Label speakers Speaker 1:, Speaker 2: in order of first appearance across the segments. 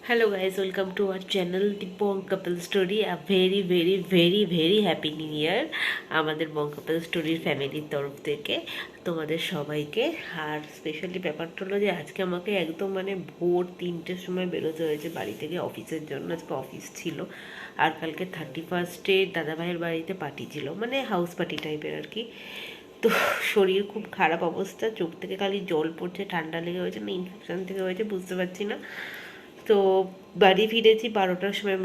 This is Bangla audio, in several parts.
Speaker 1: Hello guys, welcome to our channel The Bong Couple Story. A very very very very happy new year আমাদের বং কাপল স্টোরির ফ্যামিলির তরফ থেকে তোমাদের সবাইকে। আর স্পেশালি ব্যাপারটা হলো যে আজকে আমাকে একদম ভোর 3টের সময় বেরোতে হয়েছে বাড়ি থেকে অফিসের জন্য। আজকে অফিস ছিল আর কালকে 31 দাদাভাইয়ের বাড়িতে পার্টি ছিল, হাউস পার্টি টাইপের আর কি। তো শরীর খুব খারাপ অবস্থা, চোখ থেকে খালি জল পড়ছে, ঠান্ডা লেগে হয়েছে না ইনফেকশন থেকে হয়েছে বুঝতে পারছি না। তো বাড়ি ফিরেছি 12টার সময়,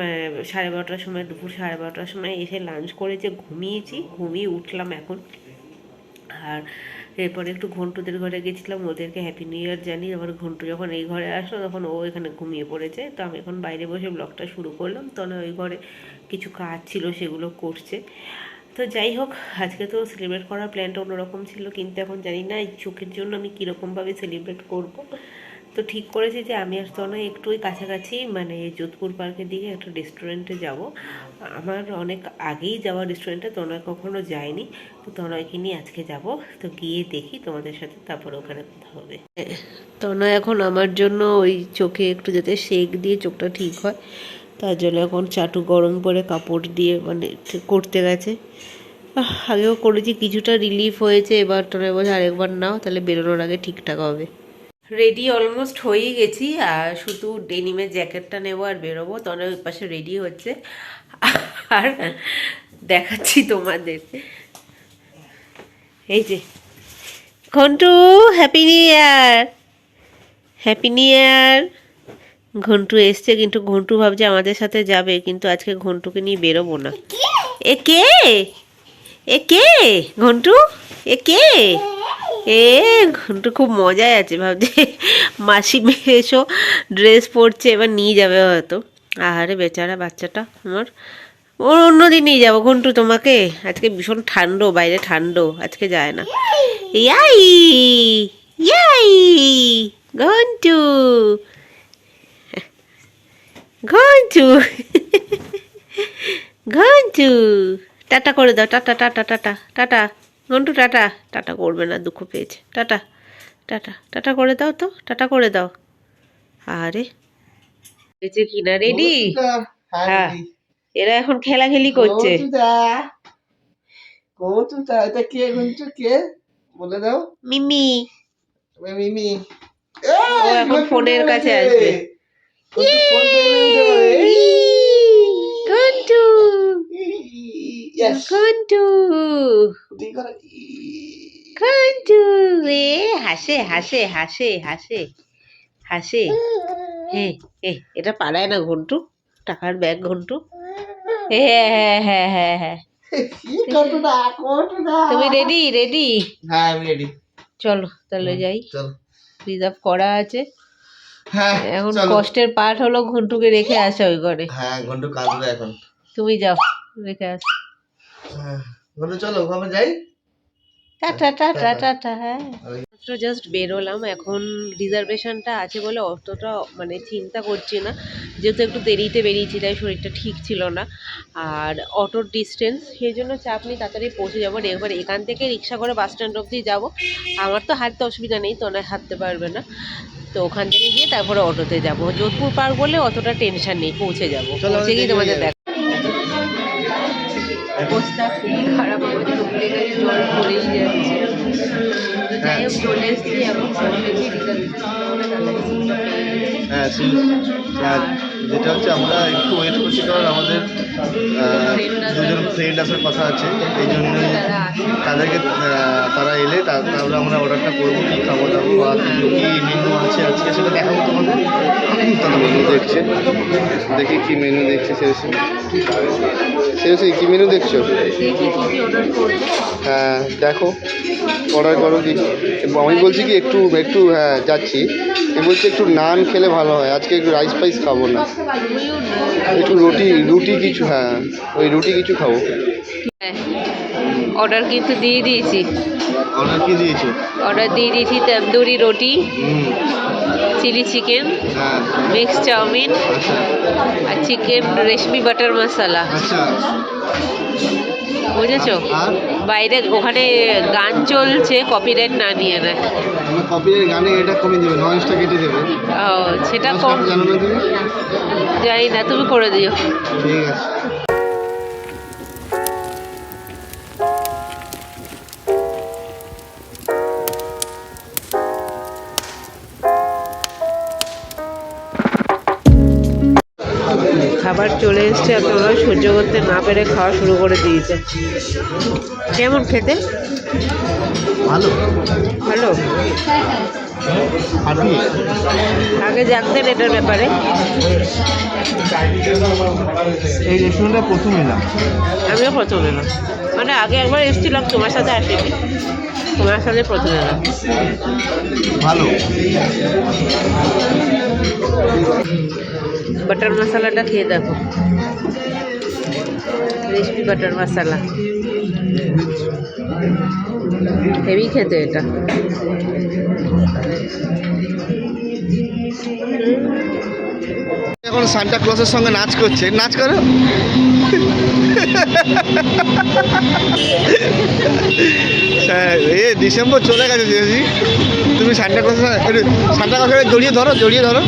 Speaker 1: 12:30টার সময়, দুপুর 12:30টার সময় এসে লাঞ্চ করেছে, ঘুমিয়ে উঠলাম এখন। আর এরপরে একটু ঘন্টুদের ঘরে গেছিলাম, ওদেরকে হ্যাপি নিউ ইয়ার জানি। আবার ঘন্টু যখন এই ঘরে আসলো তখন ও এখানে ঘুমিয়ে পড়েছে। তো আমি এখন বাইরে বসে ব্লগটা শুরু করলাম, তখন ওই ঘরে কিছু কাজ ছিল সেগুলো করছে। তো যাই হোক, আজকে তো সেলিব্রেট করার প্ল্যানটা অন্যরকম ছিল, কিন্তু এখন জানি না এই চোখের জন্য আমি কীরকমভাবে সেলিব্রেট করব। তো ঠিক করেছি যে আমি আর তনয় একটু ওই কাছাকাছি যোধপুর পার্কের দিকে একটা রেস্টুরেন্টে যাব। আমার অনেক আগেই যাওয়া রেস্টুরেন্টে, তনয় কখনো যায়নি। তো তনয়কে নিয়ে আজকে যাব। তো গিয়ে দেখি তোমাদের সাথে, তারপরে ওখানে কথা হবে। তনয় এখন আমার জন্য ওই চোখে একটু যাতে সেক দিয়ে চোখটা ঠিক হয় তার জন্য এখন চাটু গরম করে কাপড় দিয়ে করতে গেছে। আগেও করেছি, কিছুটা রিলিফ হয়েছে। এবার তনয় বলছে আরেকবার নাও, তাহলে বেরোনোর আগে ঠিকঠাক হবে। রেডি অলমোস্ট হয়েই গেছি, আর শুধু ডেনিমের জ্যাকেটটা নেবো আর বেরোবো। তনয় ওই পাশে রেডি হচ্ছে আর দেখাচ্ছি তোমাদের। এই যে ঘন্টু, হ্যাপি নিউ ইয়ার, হ্যাপি নিউ ইয়ার। ঘন্টু এসছে, কিন্তু ঘন্টু ভাবছে আমাদের সাথে যাবে, কিন্তু আজকে ঘন্টুকে নিয়ে বেরোবো না। এ কে? এ কে ঘন্টু? এ কে? ঘন্টু খুব মজায় আছে, ভাবছে মাসি মেয়ে এসো ড্রেস পরছে, এবার নিয়ে যাবে হয়তো। আহারে বেচারা বাচ্চাটা আমার, ওর অন্যদিন নিয়ে যাবো। ঘন্টু তোমাকে আজকে ভীষণ ঠান্ডা, বাইরে ঠান্ডা, আজকে যায় না। ইয়াই ইয়াই ঘন্টু, ঘন্টু ঘন্টু টাটা করে দাও, tata tata tata tata. Ghantu tata, tata করবে না, দুঃখ পেয়েছে। টাটা টাটা টাটা করে দাও, তো টাটা করে দাও। আরে হয়েছে কিনা রেডি? হ্যাঁ, এরা এখন খেলাখেলি করছে। বলে দাও। মিমি, মিমি ও এখন ফোনের কাছে আসবে। ঘন্টু ঘন্টু ঘন্টু এ হাসে হাসে হাসে হাসে হাসে। হ্যাঁ, এটা পালায় না ঘন্টু, টাকার ব্যাগ ঘন্টু। হ্যাঁ হ্যাঁ হ্যাঁ হ্যাঁ, তুমি রেডি? রেডি? হ্যাঁ আমি রেডি। চলো তাহলে যাই, রিজার্ভ করা আছে। হ্যাঁ এখন কষ্টের পার্ট হলো ঘন্টুকে রেখে আসা ওই ঘরে। হ্যাঁ ঘন্টু কাঁদবে এখন, তুমি যাও রেখে আসো। হ্যাঁ ঘন্টু চলো ওখানে যাই। Tata tata tata. হ্যাঁ জাস্ট বেরোলাম, এখন রিজার্ভেশনটা আছে বলে অতটা চিন্তা করছি না, যেহেতু একটু দেরিতে বেরিয়েছি তাই শরীরটা ঠিক ছিল না। আর অটোর ডিস্টেন্স সেই জন্য চাপ নেই, তাড়াতাড়ি পৌঁছে যাবো। এবার এখান থেকে রিক্সা করে বাস স্ট্যান্ড অবধি যাবো। আমার তো হাঁটতে অসুবিধা নেই, তো না হাঁটতে পারবে না, তো ওখান থেকে গিয়ে তারপরে অটোতে যাবো। যোধপুর পার্ক বলে অতটা টেনশন নেই, পৌঁছে যাবো। পৌঁছে গিয়ে তোমাদের দেখ। অবস্থা খুবই খারাপ, আমাদের চোখে জল পড়েই যাচ্ছে। তো যাই হোক চলে এসেছি, এখন পৌঁছেছি
Speaker 2: হ্যাঁ যেটা হচ্ছে আমরা একটু ওয়েট করছি, কারণ আমাদের দুজন ফ্রেন্ড আসার কথা আছে, এই জন্য তাদেরকে তারা এলে তারপরে আমরা অর্ডারটা করবো, কী খাবো দাবো বা কী মেনু আছে আজকে সেটা দেখাবো তোমাদের। তারা মেনু দেখছে, দেখি কী মেনু দেখছে। সে কী মেনু দেখছো? হ্যাঁ দেখো, অর্ডার করো কি। আমি বলছি কি একটু একটু হ্যাঁ যাচ্ছি, বলছি একটু নান খেলে ভালো হয়, আজকে একটু রাইস ফাইস খাবো না, একটু রুটি কিছু। হ্যাঁ ওই রুটি কিছু খাবো।
Speaker 1: অর্ডার কিন্তু দিয়ে দিয়েছি।
Speaker 2: অর্ডার কি দিয়েছো?
Speaker 1: অর্ডার দিয়ে দিয়েছি তন্দুরি রুটি, চিলি চিকেন, মিক্স চাউমিন আর চিকেন রেশমি বাটার মশলা। বুঝেছো? বাইরে ওখানে গান চলছে, কপিরাইট না নিয়ে নেয়।
Speaker 2: কপিরাইট গানে এটা কমিয়ে দেবে, নয়েজটা কেটে দেবে।
Speaker 1: ও সেটা কম,
Speaker 2: জানো না তুমি?
Speaker 1: পারি না, তুমি করে দিও।
Speaker 2: ঠিক আছে।
Speaker 1: খাবার চলে এসছে, আর তোমরা সহ্য করতে না পেরে খাওয়া শুরু করে দিয়েছে। কেমন খেতে?
Speaker 2: ভালো
Speaker 1: ভালো।
Speaker 2: আর কি
Speaker 1: আগে জানতেন এটার ব্যাপারে?
Speaker 2: এই রেস্টুরেন্টটা প্রথম এলাম।
Speaker 1: আমিও প্রথম এলাম, মানে আগে একবার এসেছিলাম, তোমার সাথে আসিনি, তোমার সাথে প্রথম এলাম।
Speaker 2: ভালো।
Speaker 1: বাটার মশলাটা খেয়ে দেখো, রেসিপি বাটার মশলা হেভি খেতে এটা।
Speaker 2: এখন সান্টা ক্লসের সঙ্গে নাচ করছে, নাচ করো। এ ডিসেম্বর চলে গেছে দিদি, তুমি সান্টা ক্লসের জড়িয়ে ধরো, জড়িয়ে ধরো,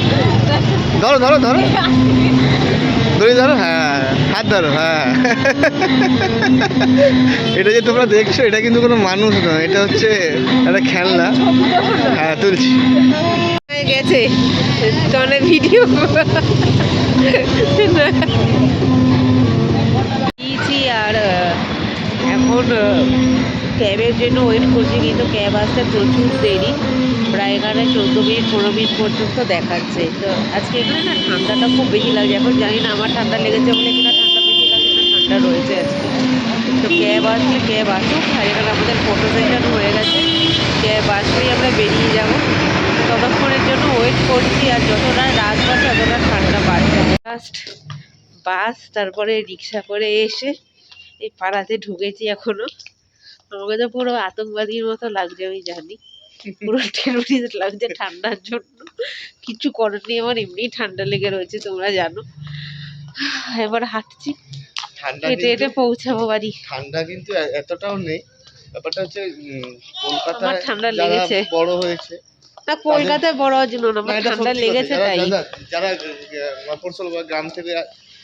Speaker 2: ধরো ধরো ধরো, জড়িয়ে ধরো, হ্যাঁ হাত ধরো, হ্যাঁ। এটা যে তোমরা দেখছো এটা কিন্তু কোনো মানুষ নয়, এটা হচ্ছে একটা খেলনা। হ্যাঁ তুলছি।
Speaker 1: হয়ে গেছে তোমার ভিডিও দিয়েছি, আর এখন ক্যাবের জন্য ওয়েট করছি, কিন্তু ক্যাব আসতে প্রচুর দেরি, প্রায় এখানে 14 মিনিট 15 মিনিট পর্যন্ত দেখাচ্ছে। তো আজকে এখানে না ঠান্ডাটা খুব বেশি লাগছে, এখন জানি না আমার ঠান্ডা লেগেছে বলে কিনা ঠান্ডা বেশি লাগছে না ঠান্ডা রয়েছে আজকে। তো ক্যাব আসলে ক্যাব আসুক, আর এখানে আমাদের ফটো সেশন হয়ে গেছে, ক্যাব আসলেই আমরা বেরিয়ে যাব। ততক্ষণের জন্য ওয়েট করছি, আর যতটা রাত বাড়ছে ততটা ঠান্ডা বাড়ছে। ফার্স্ট বাস, তারপরে রিক্সা করে এসে এই পাড়াতে ঢুকেছি। এখনো আমাকে তো পুরো আতঙ্কবাদীর মতো লাগছে, আমি জানি, পুরো টেরোরিস্ট লাগছে ঠান্ডার জন্য। কিছু করার নেই, আমার এমনি ঠান্ডা লেগে রয়েছে, তোমরা জানো। এবার হাঁটছি,
Speaker 2: ঠান্ডা
Speaker 1: হেঁটে হেঁটে পৌঁছাবো বাড়ি।
Speaker 2: ঠান্ডা কিন্তু এতটাও নেই। ব্যাপারটা হচ্ছে
Speaker 1: আমার
Speaker 2: কলকাতায়
Speaker 1: ঠান্ডা
Speaker 2: যারা
Speaker 1: লেগেছে
Speaker 2: বড় হয়েছে,
Speaker 1: না, কলকাতায় বড় হওয়ার জন্য না,
Speaker 2: না
Speaker 1: আমার
Speaker 2: এটা
Speaker 1: ঠান্ডা
Speaker 2: সত্যি কথা,
Speaker 1: লেগেছে
Speaker 2: যারা
Speaker 1: তাই।
Speaker 2: যারা যারা মফস্বল বা গ্রাম থেকে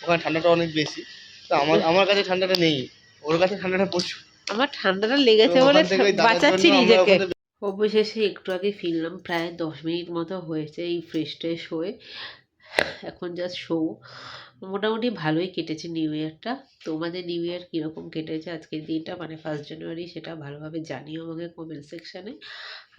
Speaker 2: ওখানে ঠান্ডাটা অনেক বেশি, তো আমার কাছে ঠান্ডাটা নেই, ওর কাছে ঠান্ডাটা প্রচুর।
Speaker 1: আমার ঠান্ডাটা লেগেছে
Speaker 2: তো
Speaker 1: বলে
Speaker 2: ওখান থেকে
Speaker 1: বাঁচাচ্ছি
Speaker 2: দাদার জন্য আমরা
Speaker 1: নিজেকে।
Speaker 2: ওখানে
Speaker 1: অবশেষে একটু আগে ফিরলাম, প্রায় 10 মিনিট মতো হয়েছে এই ফ্রেশ ট্রেশ হয়ে। এখন জাস্ট শো। মোটামুটি ভালোই কেটেছে নিউ ইয়ারটা। তোমাদের নিউ ইয়ার কীরকম কেটেছে আজকের দিনটা, মানে 1 জানুয়ারি, সেটা ভালোভাবে জানিও আমাকে কমেন্ট সেকশানে।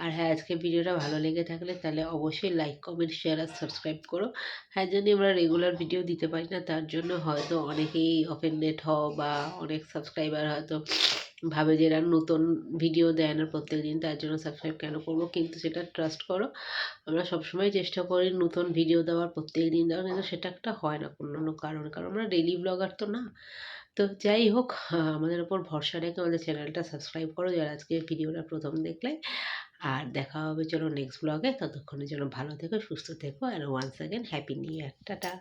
Speaker 1: আর হ্যাঁ, আজকের ভিডিওটা ভালো লেগে থাকলে তাহলে অবশ্যই লাইক কমেন্ট শেয়ার আর সাবস্ক্রাইব করো। হ্যাঁ, জানি আমরা রেগুলার ভিডিও দিতে পারি না, তার জন্য হয়তো অনেকেই অফেন্ডেড হও, বা অনেক সাবস্ক্রাইবার হয়তো ভাবে যে এরা নতুন ভিডিও দেয় না প্রত্যেক দিন, তার জন্য সাবস্ক্রাইব কেন করবো, কিন্তু সেটা ট্রাস্ট করো, আমরা সবসময় চেষ্টা করি নতুন ভিডিও দেওয়ার, প্রত্যেক দিন দেওয়ার, কিন্তু সেটা একটা হয় না কোনো কারণে, কারণ আমরা ডেইলি ব্লগার তো না। তো যাই হোক, আমাদের ওপর ভরসা রেখে আমাদের চ্যানেলটা সাবস্ক্রাইব করো যারা আজকে ভিডিওটা প্রথম দেখলে। আর দেখা হবে চলো নেক্সট ব্লগে, ততক্ষণের জন্য ভালো থেকো, সুস্থ থেকো, আর once again happy new year, tata.